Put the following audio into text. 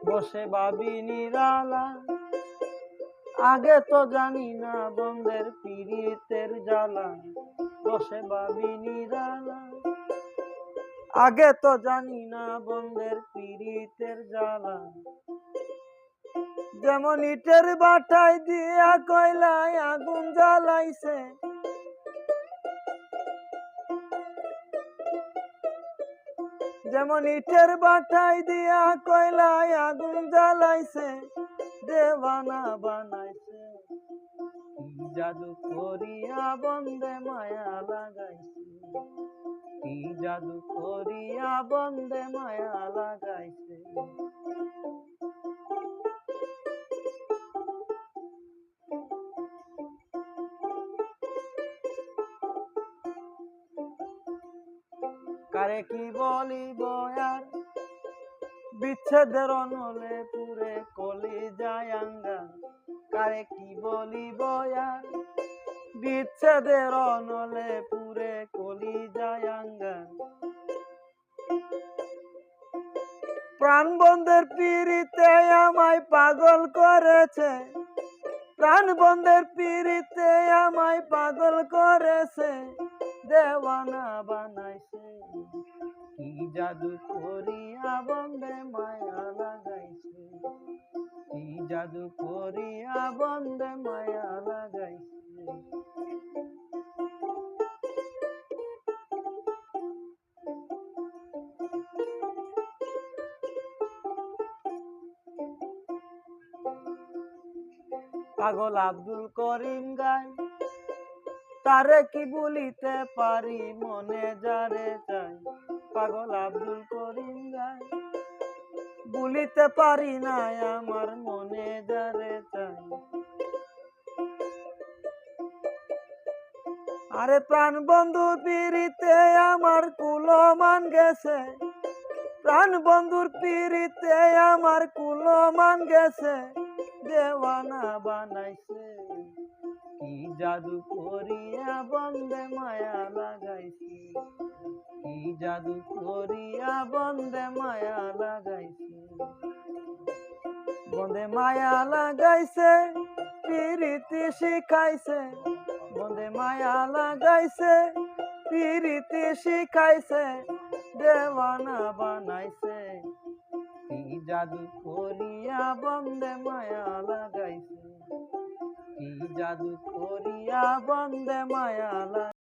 বসে ভাবি নিরালা, আগে তো জানি না বন্ধের পীড়িতের জ্বালা। বসে ভাবি নিরালা, আগে তো জানি না বন্ধের পীড়িতের জ্বালা। যেমন ইটের বাটায় দিয়া কয়লায় আগুন জ্বালাইছে, যেমন ইটের বাটায় দিয়া কয়লায় আগুন জ্বালাইছে, দেওয়ানা বানাইছে। কি জাদু করিয়া বন্দে মায়া লাগাইছে, কি জাদু করিয়া বন্দে মায়া লাগাইছে। কারে কি বলিব আর, বিচ্ছেদের অনলে পুরে কলি যায় আঙ্গার। কারে কি বলিব আর, বিচ্ছেদের অনলে পুরে কলি যায় আঙ্গার। প্রাণ বন্ধের পীড়িতে আমায় পাগল করেছে, প্রাণ বন্ধের পীড়িতে আমায় পাগল করেছে, দেওয়ানা বানাইছে। কি জাদু করিয়া বন্দে মায়া লাগাইছে, কি জাদু করিয়া বন্দে মায়া লাগাইছে। পাগল আব্দুল করিম গায়, তারে কি বলিতে পারি মনে যারে চাই। পাগল আব্দুল করিম গায়, বলিতে পারি না আমার মনে যারে চাই। আরে প্রাণ বন্ধুর পীড়িতে আমার কুলমান গেছে, প্রাণ বন্ধুর পীড়িতে আমার কুলমান গেছে, দেওয়ানা বানাইছে। কি জাদু করিয়া বন্দে মায়া লাগাইছে, কি জাদু করিয়া বন্দে মায়া লাগাইছে। বন্দে মায়া লাগাইছে, পীড়িতি শিখাইছে, বন্দে মায়া লাগাইছে, পীড়িতি শিখাইছে, দেওয়ানা বানাইছে। কি জাদু করিয়া বন্দে মায়া লাগাইছে, কি জাদু করিয়া বন্দে মায়া লাগাইছে।